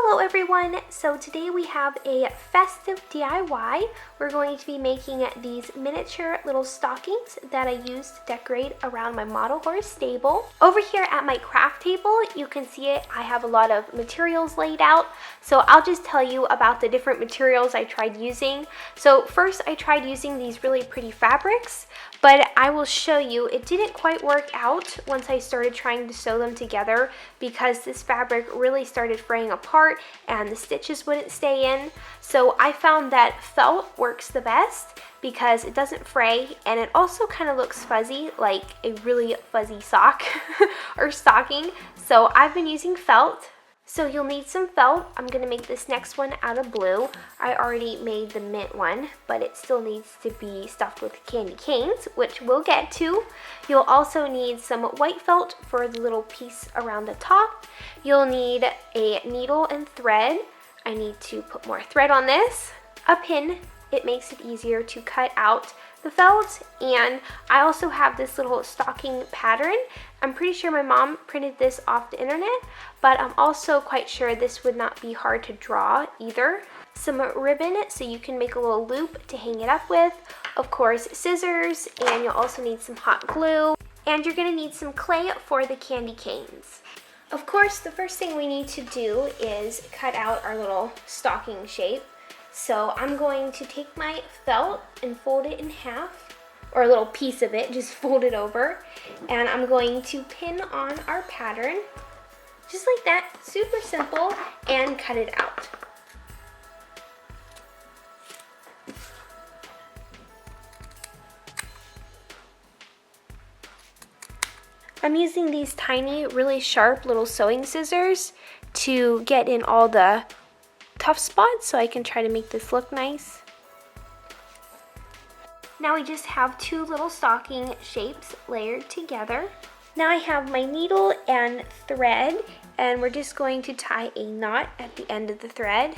Hello everyone! So today we have a festive DIY. We're going to be making these miniature little stockings that I use to decorate around my model horse stable. Over here at my craft table, you can see it. I have a lot of materials laid out. So I'll just tell you about the different materials I tried using. So first I tried using these really pretty fabrics, but I will show you it didn't quite work out once I started trying to sew them together because this fabric really started fraying apart and the stitches wouldn't stay in. So I found that felt works the best because it doesn't fray and it also kind of looks fuzzy, like a really fuzzy sock or stocking. So I've been using felt. So you'll need some felt. I'm going to make this next one out of blue. I already made the mint one, but it still needs to be stuffed with candy canes, which we'll get to. You'll also need some white felt for the little piece around the top. You'll need a needle and thread. I need to put more thread on this. A pin. It makes it easier to cut out the felt, and I also have this little stocking pattern. I'm pretty sure my mom printed this off the internet, but I'm also quite sure this would not be hard to draw either. Some ribbon so you can make a little loop to hang it up with. Of course, scissors, and you'll also need some hot glue, and you're going to need some clay for the candy canes. Of course, the first thing we need to do is cut out our little stocking shape. So I'm going to take my felt and fold it in half, or a little piece of it, just fold it over. And I'm going to pin on our pattern, just like that, super simple, and cut it out. I'm using these tiny, really sharp little sewing scissors to get in all the tough spots so I can try to make this look nice. Now we just have two little stocking shapes layered together. Now I have my needle and thread, and we're just going to tie a knot at the end of the thread.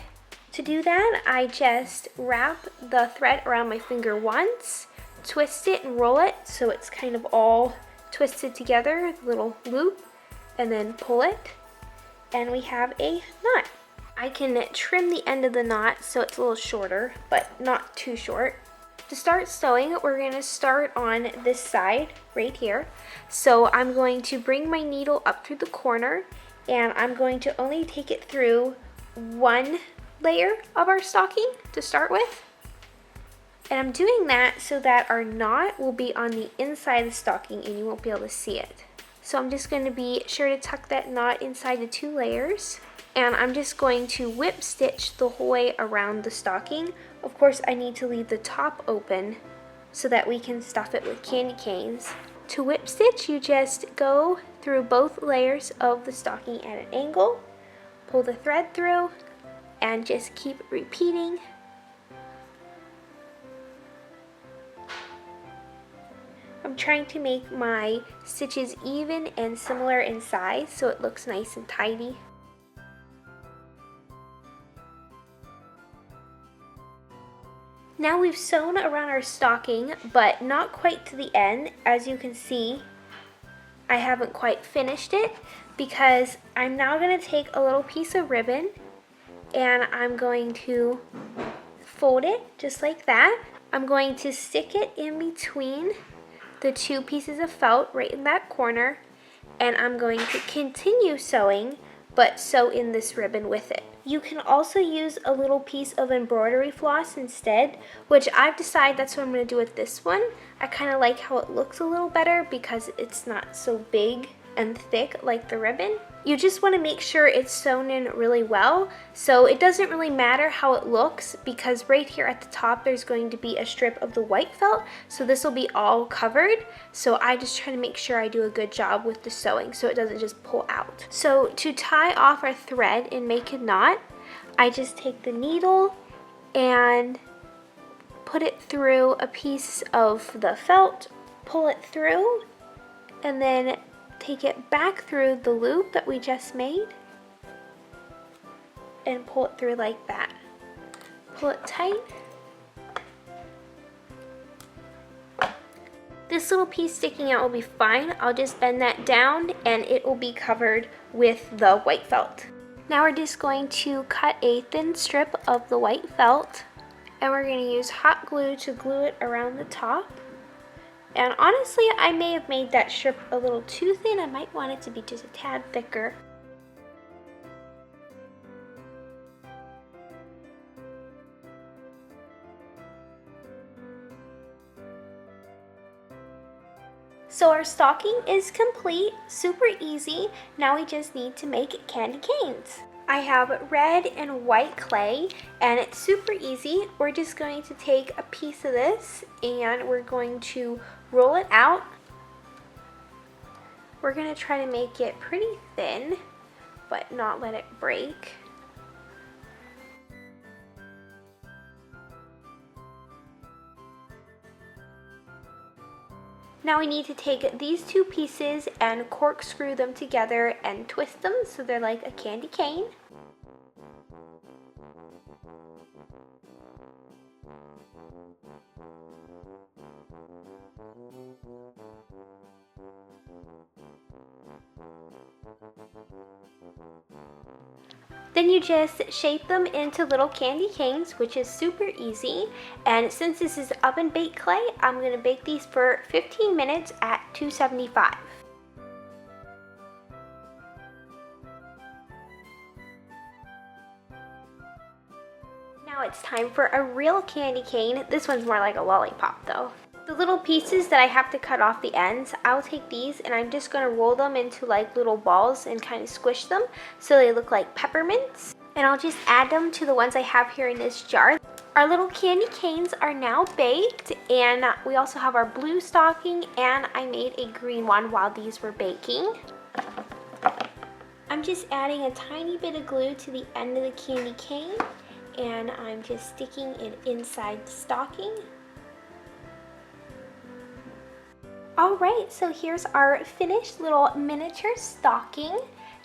To do that, I just wrap the thread around my finger once, twist it and roll it so it's kind of all twisted together, little loop, and then pull it, and we have a knot. I can trim the end of the knot so it's a little shorter, but not too short. To start sewing, we're going to start on this side right here. So I'm going to bring my needle up through the corner, and I'm going to only take it through one layer of our stocking to start with. And I'm doing that so that our knot will be on the inside of the stocking and you won't be able to see it. So I'm just going to be sure to tuck that knot inside the two layers. And I'm just going to whip stitch the whole way around the stocking. Of course, I need to leave the top open so that we can stuff it with candy canes. To whip stitch, you just go through both layers of the stocking at an angle, pull the thread through, and just keep repeating. I'm trying to make my stitches even and similar in size so it looks nice and tidy. Now we've sewn around our stocking, but not quite to the end. As you can see, I haven't quite finished it because I'm now going to take a little piece of ribbon and I'm going to fold it just like that. I'm going to stick it in between the two pieces of felt right in that corner, and I'm going to continue sewing, but sew in this ribbon with it. You can also use a little piece of embroidery floss instead, which I've decided that's what I'm going to do with this one. I kind of like how it looks a little better because it's not so big and thick like the ribbon. You just want to make sure it's sewn in really well, so it doesn't really matter how it looks because right here at the top there's going to be a strip of the white felt, so this will be all covered. So I just try to make sure I do a good job with the sewing so it doesn't just pull out. So to tie off our thread and make a knot, I just take the needle and put it through a piece of the felt, pull it through, and then take it back through the loop that we just made and pull it through like that. Pull it tight. This little piece sticking out will be fine. I'll just bend that down and it will be covered with the white felt. Now we're just going to cut a thin strip of the white felt, and we're going to use hot glue to glue it around the top. And honestly, I may have made that strip a little too thin. I might want it to be just a tad thicker. So our stocking is complete, super easy. Now we just need to make candy canes. I have red and white clay, and it's super easy. We're just going to take a piece of this and we're going to roll it out. We're going to try to make it pretty thin, but not let it break. Now we need to take these two pieces and corkscrew them together and twist them so they're like a candy cane. Then you just shape them into little candy canes, which is super easy. And since this is oven baked clay, I'm gonna bake these for 15 minutes at 275. Now it's time for a real candy cane. This one's more like a lollipop though. The little pieces that I have to cut off the ends, I'll take these and I'm just gonna roll them into like little balls and kind of squish them so they look like peppermints. And I'll just add them to the ones I have here in this jar. Our little candy canes are now baked, and we also have our blue stocking, and I made a green one while these were baking. I'm just adding a tiny bit of glue to the end of the candy cane, and I'm just sticking it inside the stocking. Alright, so here's our finished little miniature stocking.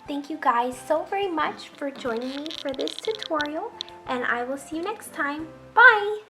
Thank you guys so very much for joining me for this tutorial, and I will see you next time. Bye!